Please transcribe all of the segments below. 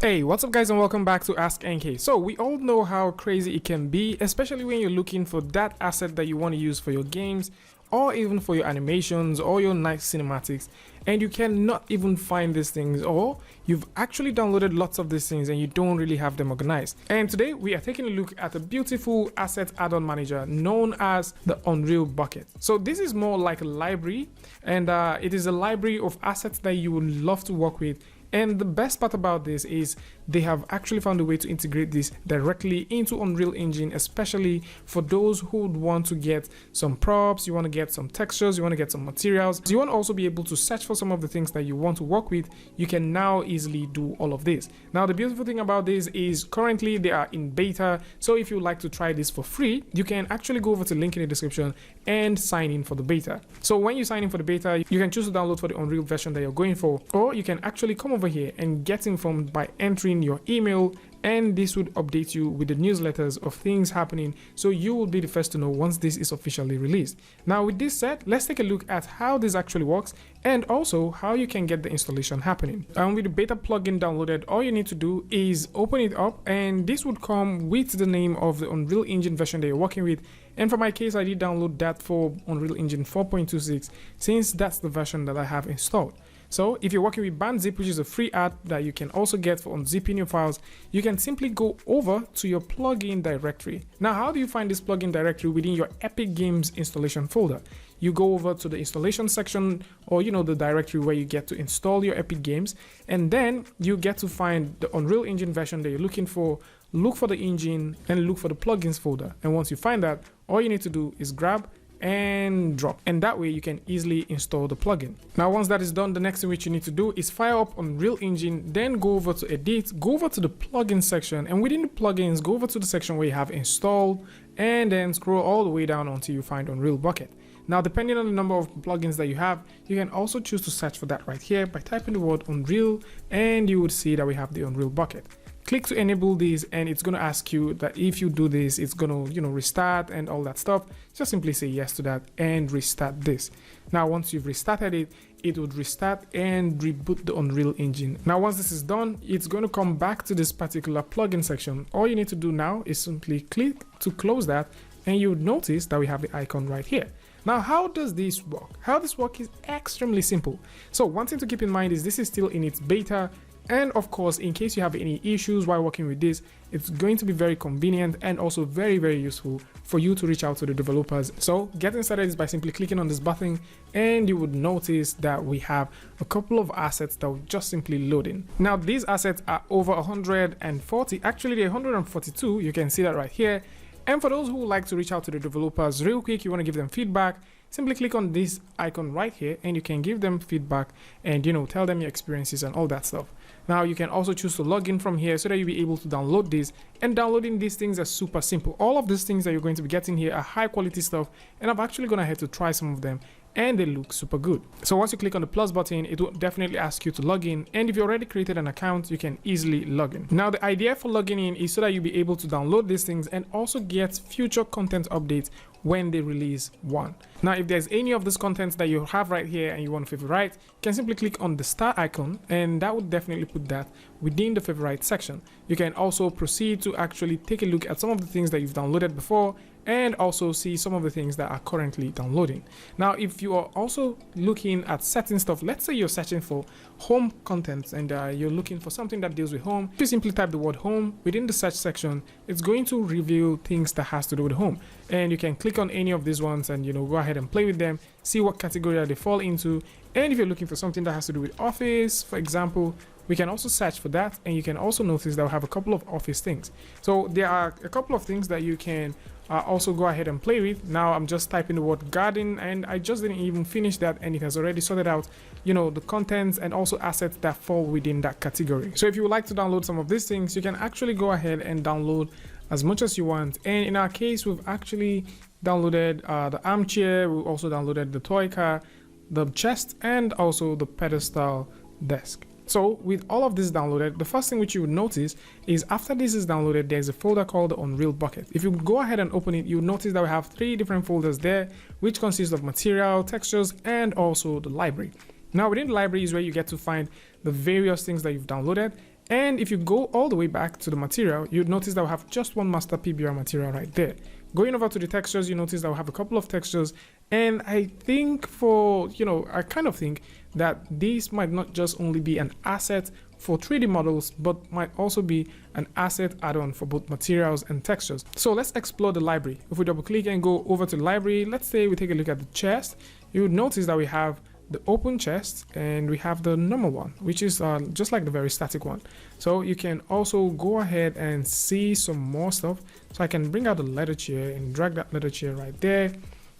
Hey, what's up guys and welcome back to askNK. So we all know how crazy it can be, especially when you're looking for that asset that you want to use for your games or even for your animations or your nice cinematics, and you cannot even find these things, or you've actually downloaded lots of these things and you don't really have them organized. And today we are taking a look at a beautiful asset add-on manager known as the Unreal.Bucket. So this is more like a library, and it is a library of assets that you would love to work with. And the best part about this is they have actually found a way to integrate this directly into Unreal Engine, especially for those who would want to get some props, you want to get some textures, you want to get some materials. You want to also be able to search for some of the things that you want to work with. You can now easily do all of this. Now, the beautiful thing about this is currently they are in beta. So if you like to try this for free, you can actually go over to the link in the description and sign in for the beta. So when you sign in for the beta, you can choose to download for the Unreal version that you're going for, or you can actually come over here and get informed by entering your email, and this would update you with the newsletters of things happening, so you will be the first to know once this is officially released. Now with this said, let's take a look at how this actually works and also how you can get the installation happening. With the beta plugin downloaded, all you need to do is open it up, and this would come with the name of the Unreal Engine version that you're working with. And for my case, I did download that for Unreal Engine 4.26 since that's the version that I have installed. So if you're working with BandZip, which is a free app that you can also get for unzipping your files, you can simply go over to your plugin directory. Now, how do you find this plugin directory within your Epic Games installation folder? You go over to the installation section, or the directory where you get to install your Epic Games, and then you get to find the Unreal Engine version that you're looking for. Look for the engine and look for the plugins folder. And once you find that, all you need to do is grab and drop, and that way you can easily install the plugin. Now once that is done, the next thing which you need to do is fire up Unreal Engine, then go over to edit, go over to the plugin section, and within the plugins go over to the section where you have installed, and then scroll all the way down until you find Unreal.Bucket. Now depending on the number of plugins that you have, you can also choose to search for that right here by typing the word Unreal, and you would see that we have the Unreal.Bucket. Click to enable this, and it's going to ask you that if you do this, it's going to restart and all that stuff. Just simply say yes to that and restart this. Now once you've restarted it, it would restart and reboot the Unreal Engine. Now once this is done, it's going to come back to this particular plugin section. All you need to do now is simply click to close that, and you would notice that we have the icon right here. Now, how does this work? How this works is extremely simple. So one thing to keep in mind is this is still in its beta. And of course, in case you have any issues while working with this, it's going to be very convenient and also very, very useful for you to reach out to the developers. So getting started is by simply clicking on this button, and you would notice that we have a couple of assets that will just simply load in. Now, these assets are over 140, actually they're 142, you can see that right here. And for those who like to reach out to the developers real quick, you want to give them feedback, simply click on this icon right here, and you can give them feedback and tell them your experiences and all that stuff. Now you can also choose to log in from here so that you'll be able to download this, and downloading these things are super simple. All of these things that you're going to be getting here are high quality stuff, and I've actually gone ahead to try some of them, and they look super good. So once you click on the plus button, it will definitely ask you to log in, and if you already created an account, you can easily log in. Now the idea for logging in is so that you'll be able to download these things and also get future content updates when they release one. Now if there's any of this content that you have right here and you want to favorite, you can simply click on the star icon, and that would definitely put that within the favorite section. You can also proceed to actually take a look at some of the things that you've downloaded before, and also see some of the things that are currently downloading. Now if you are also looking at certain stuff, let's say you're searching for home content and you're looking for something that deals with home, if you simply type the word home within the search section, it's going to reveal things that has to do with home, and you can click on any of these ones and go ahead and play with them, see what category they fall into. And if you're looking for something that has to do with office, for example, we can also search for that, and you can also notice that we have a couple of office things. So there are a couple of things that you can also go ahead and play with. Now I'm just typing the word garden, and I just didn't even finish that, and it has already sorted out the contents and also assets that fall within that category. So if you would like to download some of these things, you can actually go ahead and download as much as you want. And in our case, we've actually downloaded the armchair, we also downloaded the toy car, the chest, and also the pedestal desk. So with all of this downloaded, the first thing which you would notice is after this is downloaded, there's a folder called the Unreal.Bucket. If you go ahead and open it, you'll notice that we have 3 different folders there, which consist of material, textures, and also the library. Now within the library is where you get to find the various things that you've downloaded, And if you go all the way back to the material, you'd notice that we have just one master PBR material right there. Going over to the textures, you notice that we have a couple of textures. And I think I kind of think that this might not just only be an asset for 3D models, but might also be an asset add-on for both materials and textures. So let's explore the library. If we double click and go over to the library, let's say we take a look at the chest, you would notice that we have the open chest and we have the normal one, which is just like the very static one. So you can also go ahead and see some more stuff. So I can bring out the leather chair and drag that leather chair right there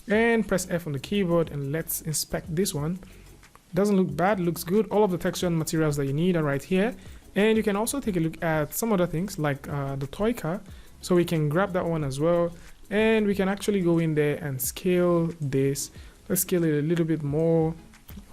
and press F on the keyboard, and let's inspect this one. Doesn't look bad, looks good. All of the texture and materials that you need are right here. And you can also take a look at some other things like the toy car. So we can grab that one as well, and we can actually go in there and scale this. Let's scale it a little bit more.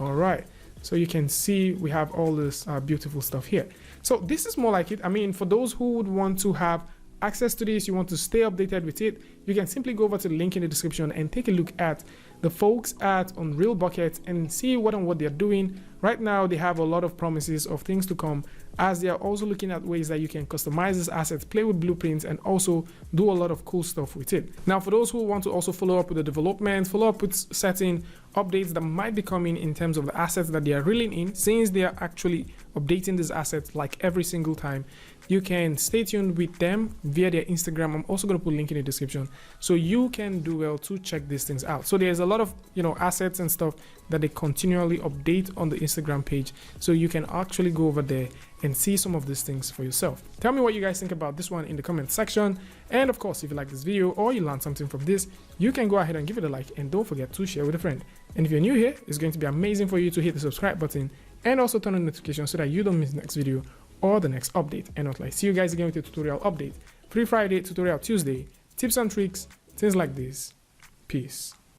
All right, so you can see we have all this beautiful stuff here. So this is more like it. I mean, for those who would want to have access to this, you want to stay updated with it, you can simply go over to the link in the description and take a look at the folks at Unreal.Bucket and see what they're doing. Right now, they have a lot of promises of things to come, as they are also looking at ways that you can customize this asset, play with blueprints, and also do a lot of cool stuff with it. Now, for those who want to also follow up with the development, follow up with certain updates that might be coming in terms of the assets that they are reeling in, since they are actually updating these assets like every single time, you can stay tuned with them via their Instagram. I'm also going to put a link in the description so you can do well to check these things out. So there's a lot of assets and stuff that they continually update on the Instagram page, so you can actually go over there and see some of these things for yourself. Tell me what you guys think about this one in the comment section, and of course, if you like this video or you learned something from this, you can go ahead and give it a like, and don't forget to share with a friend. And if you're new here, it's going to be amazing for you to hit the subscribe button and also turn on notifications so that you don't miss the next video or the next update. And not like, see you guys again with a tutorial update. Free Friday, tutorial Tuesday, tips and tricks, things like this. Peace.